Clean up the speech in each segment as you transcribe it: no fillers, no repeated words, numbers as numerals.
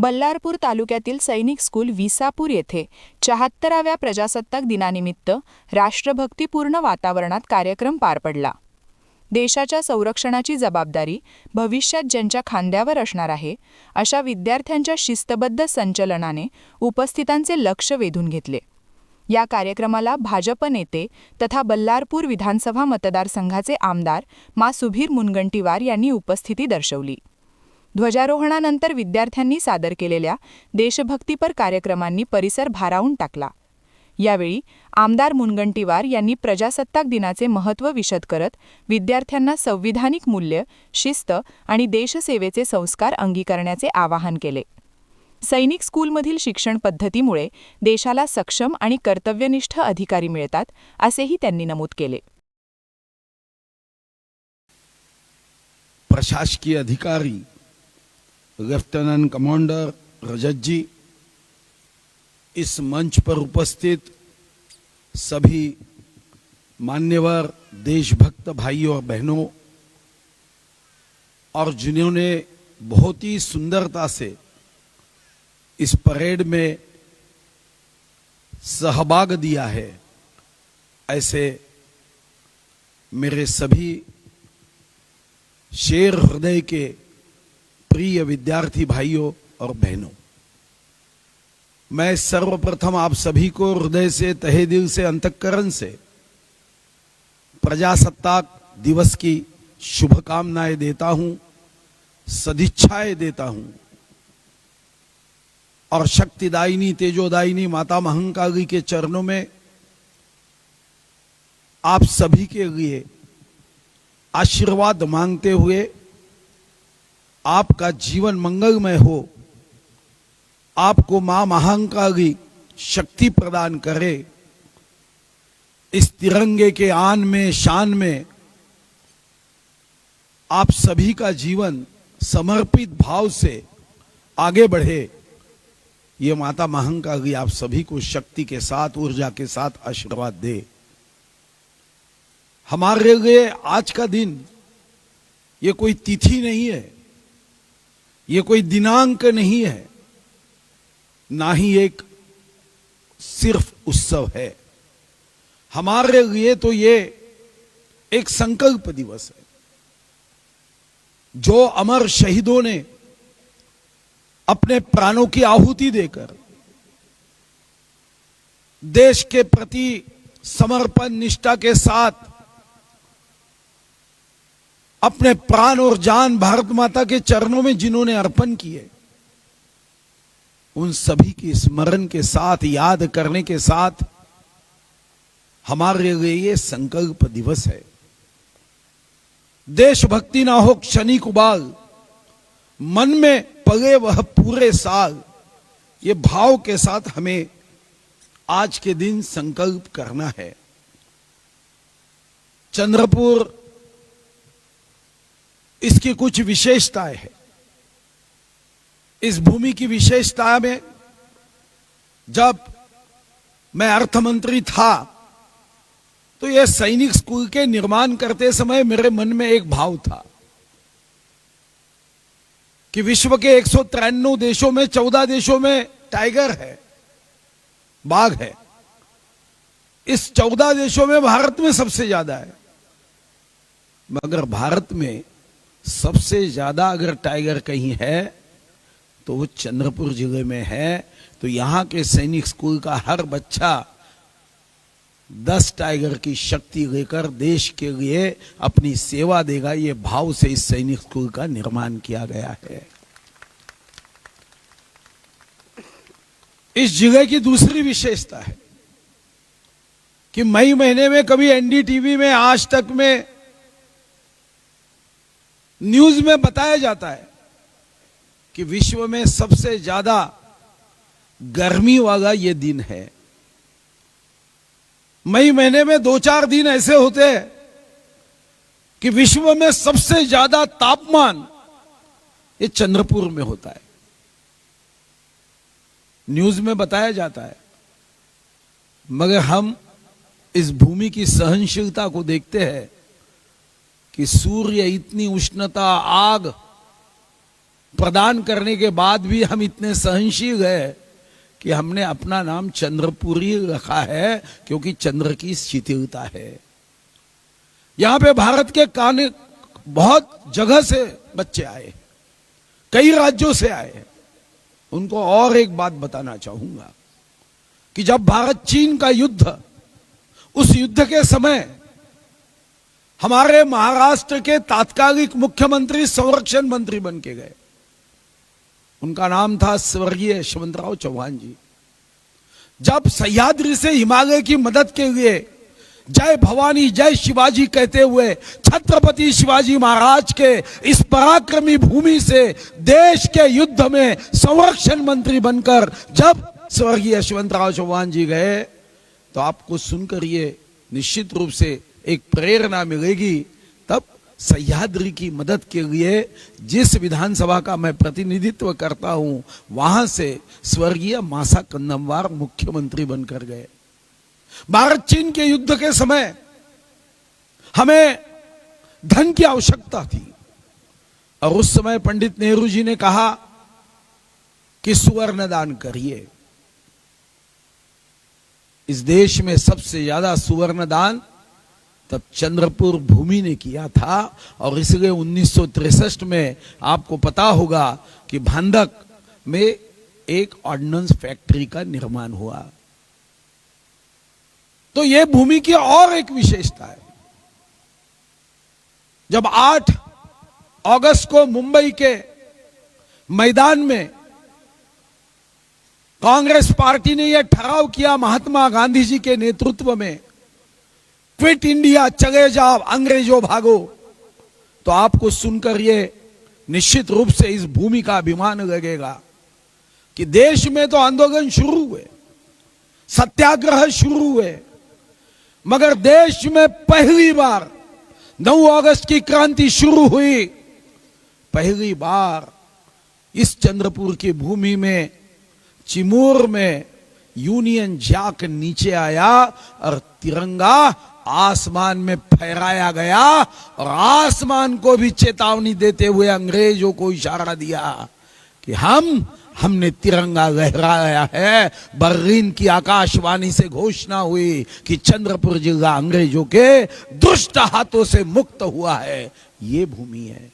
बल्लारपूर तालुक्यातील सैनिक स्कूल विसापूर येथे 74व्या प्रजासत्ताक दिनानिमित्त राष्ट्रभक्तीपूर्ण वातावरणात कार्यक्रम पार पडला। देशाच्या संरक्षणाची जबाबदारी भविष्यात ज्यांच्या खांद्यावर असणार आहे अशा विद्यार्थ्यांच्या शिस्तबद्ध संचलनाने उपस्थितांचे लक्ष वेधून घेतले। या कार्यक्रमाला भाजप नेते तथा बल्लारपूर विधानसभा मतदारसंघाचे आमदार मा सुधीर मुनगंटीवार यांनी उपस्थिती दर्शवली। ध्वजारोहणानंतर विद्यार्थ्यांनी सादर केलेल्या देशभक्तीपर कार्यक्रमांनी परिसर भारावून टाकला। यावेळी आमदार मुनगंटीवार यांनी प्रजासत्ताक दिनाचे महत्त्व विशद करत विद्यार्थ्यांना संविधानिक मूल्य, शिस्त आणि देशसेवेचे संस्कार अंगीकारण्याचे आवाहन केले। सैनिक स्कूलमधील शिक्षण पद्धतीमुळे देशाला सक्षम आणि कर्तव्यनिष्ठ अधिकारी मिळतात, असेही त्यांनी नमूद केले। प्रशासकीय अधिकारी लेफ्टिनेंट कमांडर रजत जी, इस मंच पर उपस्थित सभी मान्यवर देशभक्त भाइयों और बहनों, और जिन्होंने बहुत ही सुंदरता से इस परेड में सहभाग दिया है, ऐसे मेरे सभी शेर हृदय के प्रिय विद्यार्थी भाइयों और बहनों, मैं सर्वप्रथम आप सभी को हृदय से, तहे दिल से, अंतःकरण से प्रजासत्ताक दिवस की शुभकामनाएं देता हूं, सदिच्छाएं देता हूं, और शक्तिदायिनी तेजोदायिनी माता महाकाली के चरणों में आप सभी के लिए आशीर्वाद मांगते हुए आपका जीवन मंगलमय हो, आपको मां महाकाली शक्ति प्रदान करे, इस तिरंगे के आन में, शान में आप सभी का जीवन समर्पित भाव से आगे बढ़े, ये माता महाकाली आप सभी को शक्ति के साथ, ऊर्जा के साथ आशीर्वाद दे। हमारे लिए आज का दिन ये कोई तिथि नहीं है, ये कोई दिनांक नहीं है, ना ही एक सिर्फ उत्सव है। हमारे लिए तो ये एक संकल्प दिवस है। जो अमर शहीदों ने अपने प्राणों की आहुति देकर देश के प्रति समर्पण निष्ठा के साथ अपने प्राण और जान भारत माता के चरणों में जिन्होंने अर्पण किए, उन सभी की स्मरण के साथ, याद करने के साथ हमारे लिए ये संकल्प दिवस है। देशभक्ति ना हो क्षणिक उबाल, मन में पले वह पूरे साल, ये भाव के साथ हमें आज के दिन संकल्प करना है। चंद्रपुर, इसकी कुछ विशेषताएं हैं। इस भूमि की विशेषता में जब मैं अर्थ मंत्री था तो यह सैनिक स्कूल के निर्माण करते समय मेरे मन में एक भाव था कि विश्व के 193 देशों में 14 देशों में टाइगर है, बाघ है। इस 14 देशों में भारत में सबसे ज्यादा है, मगर भारत में सबसे ज्यादा अगर टाइगर कहीं है तो वो चंद्रपुर जिले में है। तो यहां के सैनिक स्कूल का हर बच्चा 10 टाइगर की शक्ति लेकर देश के लिए अपनी सेवा देगा, ये भाव से इस सैनिक स्कूल का निर्माण किया गया है। इस जिले की दूसरी विशेषता है कि मई महीने में कभी एनडीटीवी में, आज तक में, न्यूज में बताया जाता है कि विश्व में सबसे ज्यादा गर्मी वाला ये दिन है। मई महीने में 2-4 दिन ऐसे होते हैं कि विश्व में सबसे ज्यादा तापमान ये चंद्रपुर में होता है, न्यूज में बताया जाता है। मगर हम इस भूमि की सहनशीलता को देखते हैं कि सूर्य इतनी उष्णता, आग प्रदान करने के बाद भी हम इतने सहनशील है कि हमने अपना नाम चंद्रपुरी रखा है, क्योंकि चंद्र की शिथिलता है। यहां पे भारत के काने बहुत जगह से बच्चे आए, कई राज्यों से आए। उनको और एक बात बताना चाहूंगा कि जब भारत चीन का युद्ध, उस युद्ध के समय हमारे महाराष्ट्र के तात्कालिक मुख्यमंत्री संरक्षण मंत्री बन के गए। उनका नाम था स्वर्गीय यशवंतराव चौहान जी। जब सह्याद्री से हिमालय की मदद के लिए जय भवानी जय शिवाजी कहते हुए छत्रपति शिवाजी महाराज के इस पराक्रमी भूमि से देश के युद्ध में संरक्षण मंत्री बनकर जब स्वर्गीय यशवंतराव चौहान जी गए, तो आपको सुनकर ये निश्चित रूप से एक प्रेरणा मिलेगी। तब सह्याद्री की मदद के लिए जिस विधानसभा का मैं प्रतिनिधित्व करता हूं, वहां से स्वर्गीय मासा कन्नमवार मुख्यमंत्री बनकर गए। भारत चीन के युद्ध के समय हमें धन की आवश्यकता थी, और उस समय पंडित नेहरू जी ने कहा कि सुवर्ण दान करिए। इस देश में सबसे ज्यादा सुवर्ण दान तब चंद्रपुर भूमि ने किया था, और इसलिए 1963 में आपको पता होगा कि भांडक में एक ऑर्डिनेंस फैक्ट्री का निर्माण हुआ। तो यह भूमि की और एक विशेषता है। जब 8 अगस्त को मुंबई के मैदान में कांग्रेस पार्टी ने यह ठहराव किया महात्मा गांधी जी के नेतृत्व में, क्विट इंडिया, चले जाओ अंग्रेजों भागो, तो आपको सुनकर यह निश्चित रूप से इस भूमि का अभिमान लगेगा कि देश में तो आंदोलन शुरू हुए, सत्याग्रह शुरू हुए, मगर देश में पहली बार 9 अगस्त की क्रांति शुरू हुई। पहली बार इस चंद्रपुर की भूमि में, चिमूर में यूनियन जैक नीचे आया और तिरंगा आसमान में फहराया गया, और आसमान को भी चेतावनी देते हुए अंग्रेजों को इशारा दिया कि हमने तिरंगा लहराया है। बर्लिन की आकाशवाणी से घोषणा हुई कि चंद्रपुर जिला अंग्रेजों के दुष्ट हाथों से मुक्त हुआ है। ये भूमि है।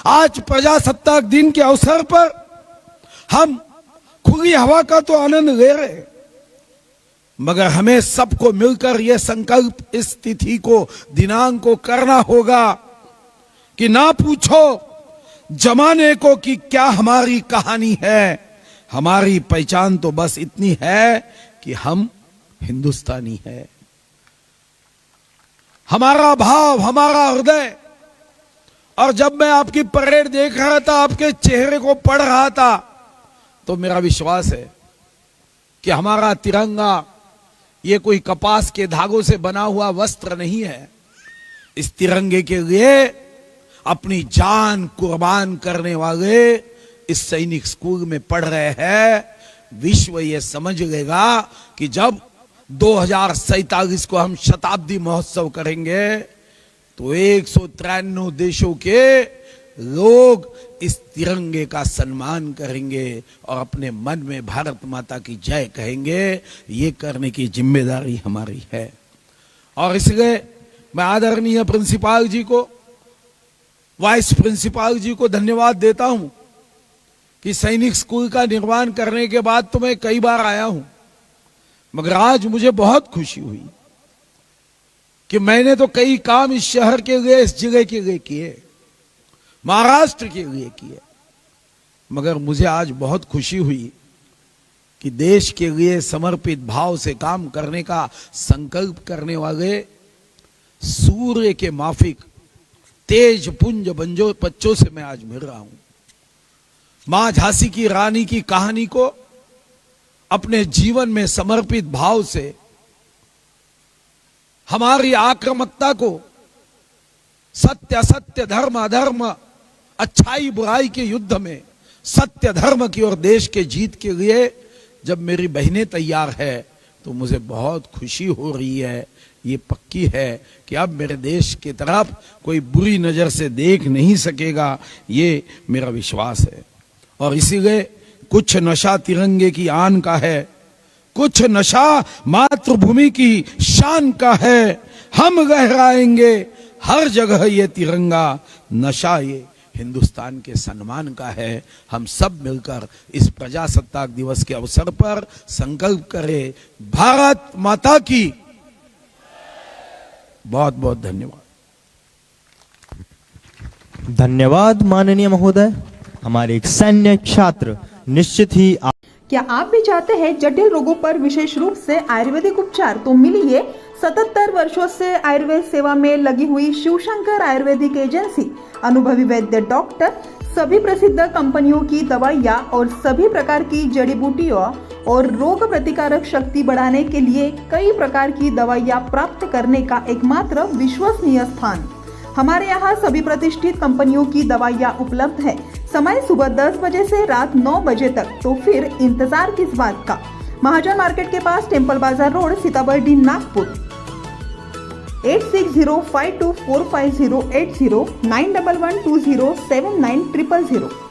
आज प्रजासत्ताक दिन के अवसर पर हम खुली हवा का तो आनंद ले रहे, मगर हमें सबको मिलकर यह संकल्प, इस तिथि को, दिनांक को करना होगा कि ना पूछो जमाने को कि क्या हमारी कहानी है, हमारी पहचान तो बस इतनी है कि हम हिंदुस्तानी है। हमारा भाव, हमारा हृदय। और जब मैं आपकी परेड देख रहा था, आपके चेहरे को पढ़ रहा था, तो मेरा विश्वास है कि हमारा तिरंगा ये कोई कपास के धागों से बना हुआ वस्त्र नहीं है। इस तिरंगे के लिए अपनी जान कुर्बान करने वाले इस सैनिक स्कूल में पढ़ रहे हैं। विश्व ये समझ लेगा कि जब 2047 को हम शताब्दी महोत्सव करेंगे, तो 193 देशों के लोग इस तिरंगे का सम्मान करेंगे और अपने मन में भारत माता की जय कहेंगे। ये करने की जिम्मेदारी हमारी है। और इसलिए मैं आदरणीय प्रिंसिपल जी को, वाइस प्रिंसिपल जी को धन्यवाद देता हूं कि सैनिक स्कूल का निर्माण करने के बाद तो मैं कई बार आया हूं, मगर आज मुझे बहुत खुशी हुई कि मैंने तो कई काम इस शहर के लिए, इस जिले के लिए किए, महाराष्ट्र के लिए किए, मगर मुझे आज बहुत खुशी हुई कि देश के लिए समर्पित भाव से काम करने का संकल्प करने वाले सूर्य के माफिक तेज पुंज बच्चों से मैं आज मिल रहा हूं। मां झांसी की रानी की कहानी को अपने जीवन में समर्पित भाव से, हमारी आक्रामकता को सत्य असत्य, धर्म अधर्म, अच्छाई बुराई के युद्ध में सत्य धर्म की और देश के जीत के लिए जब मेरी बहनें तैयार है, तो मुझे बहुत खुशी हो रही है। ये पक्की है कि अब मेरे देश की तरफ कोई बुरी नजर से देख नहीं सकेगा, ये मेरा विश्वास है। और इसीलिए कुछ नशा तिरंगे की आन का है, कुछ नशा मातृभूमि की शान का है। हम लहराएंगे हर जगह ये तिरंगा, नशा ये हिंदुस्तान के सम्मान का है। हम सब मिलकर इस प्रजासत्ताक दिवस के अवसर पर संकल्प करें, भारत माता की। बहुत बहुत धन्यवाद। धन्यवाद माननीय महोदय। हमारे एक सैन्य छात्र निश्चित ही क्या आप भी चाहते हैं जटिल रोगों पर विशेष रूप से आयुर्वेदिक उपचार? तो मिलिए 77 वर्षों से आयुर्वेद सेवा में लगी हुई शिवशंकर आयुर्वेदिक एजेंसी। अनुभवी वैद्य डॉक्टर, सभी प्रसिद्ध कंपनियों की दवाइयाँ और सभी प्रकार की जड़ी बूटियों और रोग प्रतिकारक शक्ति बढ़ाने के लिए कई प्रकार की दवाइयाँ प्राप्त करने का एकमात्र विश्वसनीय स्थान। हमारे यहाँ सभी प्रतिष्ठित कंपनियों की दवाइयाँ उपलब्ध है। समय सुबह 10 बजे से रात 9 बजे तक। तो फिर इंतजार किस बात का? महाजन मार्केट के पास, टेम्पल बाजार रोड, सीताबर्डी, नागपुर। 8605245080 911207900।